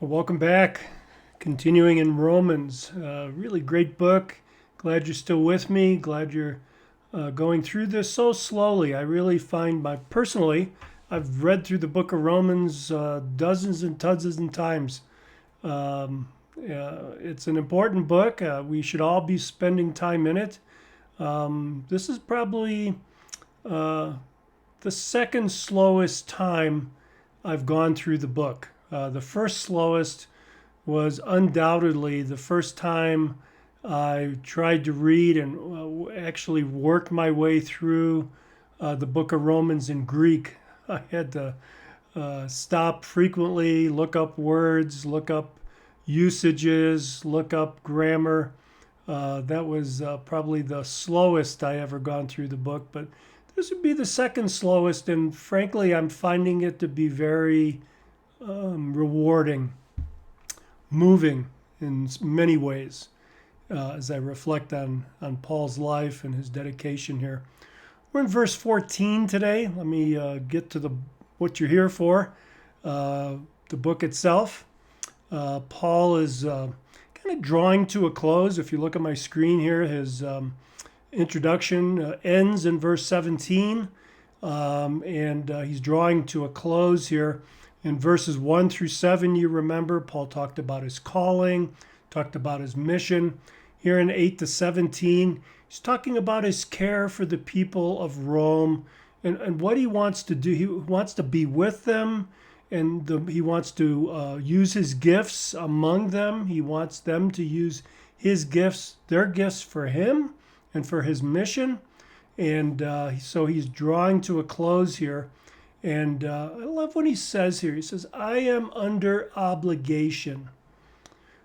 Well, welcome back. Continuing in Romans. Really great book. Glad you're still with me. Glad you're going through this so slowly. I really find personally, I've read through the book of Romans dozens and dozens and times. It's an important book. We should all be spending time in it. This is probably uh, the second slowest time I've gone through the book. The first slowest was undoubtedly the first time I tried to read and actually worked my way through the book of Romans in Greek. I had to stop frequently, look up words, look up usages, look up grammar. That was probably the slowest I ever gone through the book, but this would be the second slowest, and frankly, I'm finding it to be very rewarding, moving in many ways as I reflect on Paul's life and his dedication here. We're in verse 14 today. Let me get to what you're here for, the book itself. Paul is kind of drawing to a close. If you look at my screen here, his introduction ends in verse 17, and he's drawing to a close here. In verses 1 through 7, you remember, Paul talked about his calling, talked about his mission. Here in 8 to 17, he's talking about his care for the people of Rome and what he wants to do. He wants to be with them, and he wants to use his gifts among them. He wants them to use his gifts, their gifts for him and for his mission. And so he's drawing to a close here. And I love what he says here. He says, I am under obligation.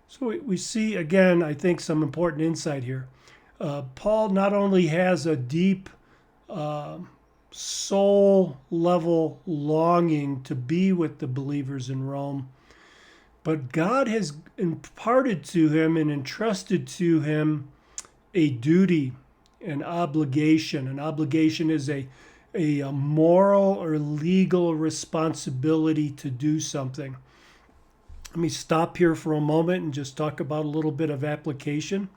So we see, again, I think some important insight here. Paul not only has a deep soul level longing to be with the believers in Rome, but God has imparted to him and entrusted to him a duty, an obligation. An obligation is a moral or legal responsibility to do something. Let me stop here for a moment and just talk about a little bit of application.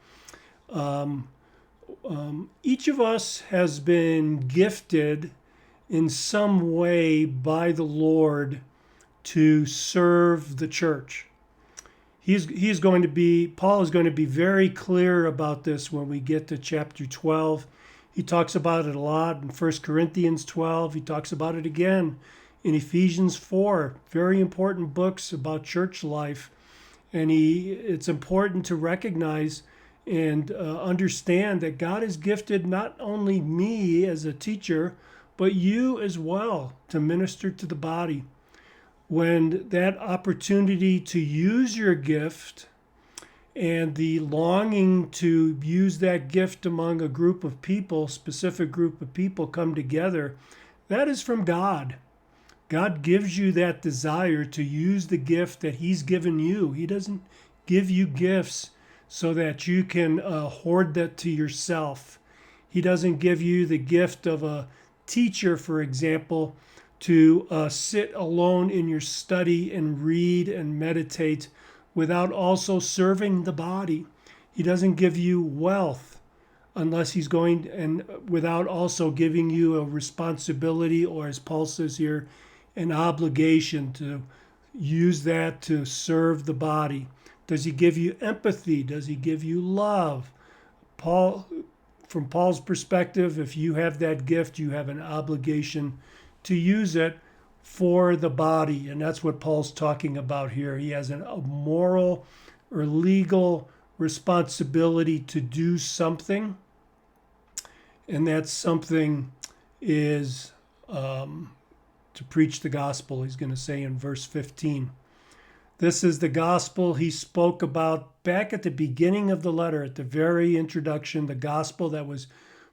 Each of us has been gifted in some way by the Lord to serve the church. Paul is going to be very clear about this when we get to chapter 12. He talks about it a lot in 1 Corinthians 12. He talks about it again in Ephesians 4. Very important books about church life. And it's important to recognize and understand that God has gifted not only me as a teacher, but you as well to minister to the body. When that opportunity to use your gift and the longing to use that gift among a group of people, specific group of people, come together, that is from God. God gives you that desire to use the gift that he's given you. He doesn't give you gifts so that you can hoard that to yourself. He doesn't give you the gift of a teacher, for example, to sit alone in your study and read and meditate without also serving the body. He doesn't give you wealth unless he's going and without also giving you a responsibility, or as Paul says here, an obligation to use that to serve the body. Does he give you empathy? Does he give you love? From Paul's perspective, if you have that gift, you have an obligation to use it for the body. And that's what Paul's talking about here. He has a moral or legal responsibility to do something. And that something is to preach the gospel, he's going to say in verse 15. This is the gospel he spoke about back at the beginning of the letter, at the very introduction, the gospel that was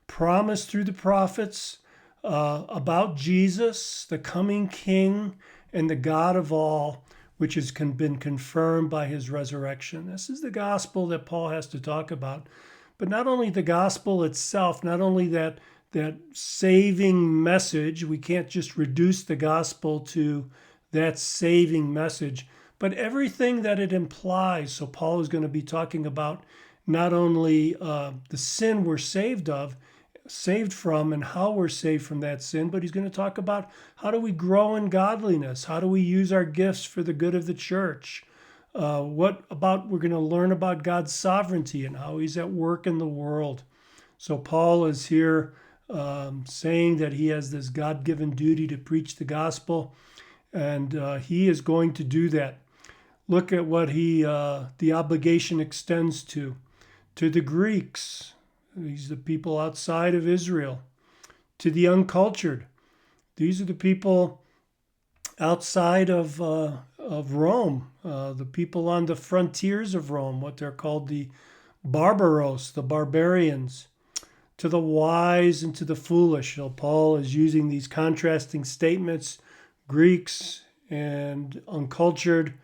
promised through the prophets about Jesus, the coming King and the God of all, which has been confirmed by his resurrection. This is the gospel that Paul has to talk about. But not only the gospel itself, not only that saving message, we can't just reduce the gospel to that saving message, but everything that it implies. So Paul is going to be talking about not only the sin we're saved from, and how we're saved from that sin, but he's going to talk about how do we grow in godliness? How do we use our gifts for the good of the church? We're going to learn about God's sovereignty and how he's at work in the world. So Paul is here saying that he has this God-given duty to preach the gospel, and he is going to do that. Look at what the obligation extends to the Greeks. These are the people outside of Israel. To the uncultured. These are the people outside of Rome, the people on the frontiers of Rome, what they're called the barbaros, the barbarians. To the wise and to the foolish. So Paul is using these contrasting statements, Greeks and uncultured,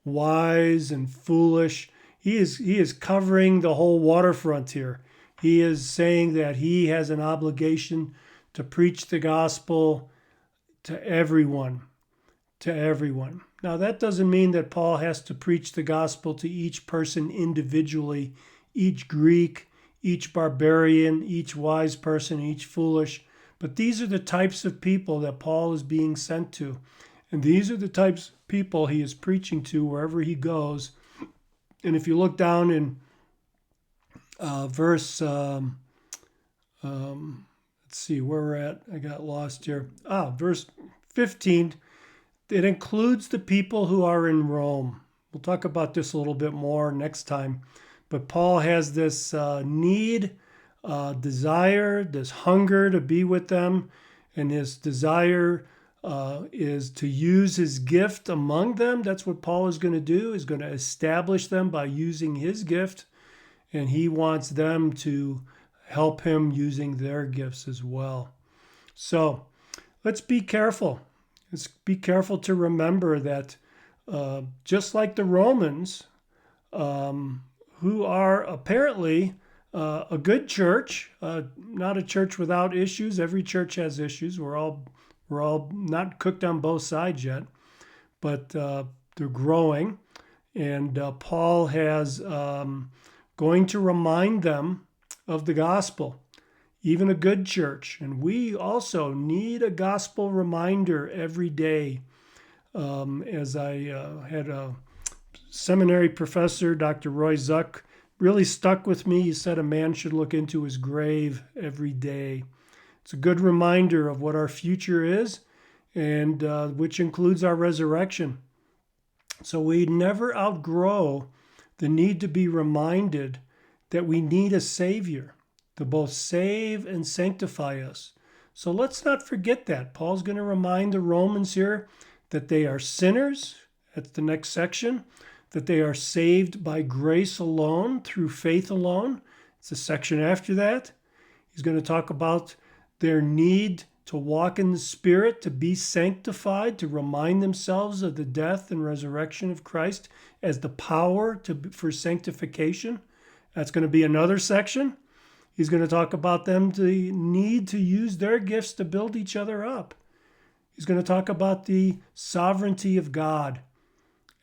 wise and foolish. He is covering the whole waterfront here. He is saying that he has an obligation to preach the gospel to everyone. To everyone. Now, that doesn't mean that Paul has to preach the gospel to each person individually, each Greek, each barbarian, each wise person, each foolish. But these are the types of people that Paul is being sent to. And these are the types of people he is preaching to wherever he goes. And if you look down in verse, let's see where we're at. I got lost here. Verse 15, it includes the people who are in Rome. We'll talk about this a little bit more next time. But Paul has this need, desire, this hunger to be with them. And his desire is to use his gift among them. That's what Paul is going to do. He's going to establish them by using his gift. And he wants them to help him using their gifts as well. So let's be careful. Let's be careful to remember that just like the Romans, who are apparently a good church, not a church without issues. Every church has issues. We're all not cooked on both sides yet, but they're growing. And Paul has going to remind them of the gospel, even a good church. And we also need a gospel reminder every day. As I had a seminary professor, Dr. Roy Zuck, really stuck with me. He said a man should look into his grave every day. It's a good reminder of what our future is, and which includes our resurrection. So we never outgrow the need to be reminded that we need a Savior to both save and sanctify us. So let's not forget that. Paul's going to remind the Romans here that they are sinners. That's the next section. That they are saved by grace alone, through faith alone. It's a section after that. He's going to talk about their need to walk in the Spirit, to be sanctified, to remind themselves of the death and resurrection of Christ as the power for sanctification. That's going to be another section. He's going to talk about them, the need to use their gifts to build each other up. He's going to talk about the sovereignty of God.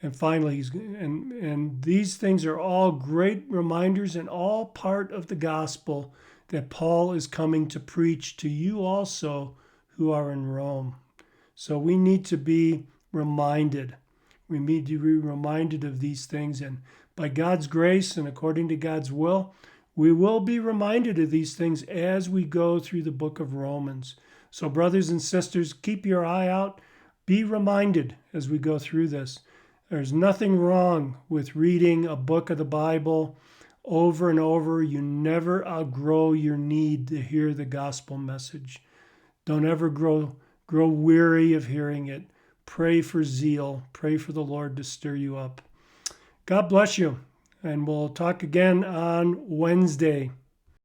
And finally, and these things are all great reminders and all part of the gospel that Paul is coming to preach to you also who are in Rome. So we need to be reminded. We need to be reminded of these things. And by God's grace and according to God's will, we will be reminded of these things as we go through the book of Romans. So brothers and sisters, keep your eye out. Be reminded as we go through this. There's nothing wrong with reading a book of the Bible over and over. You never outgrow your need to hear the gospel message. Don't ever grow weary of hearing it. Pray for zeal. Pray for the Lord to stir you up. God bless you, and we'll talk again on Wednesday.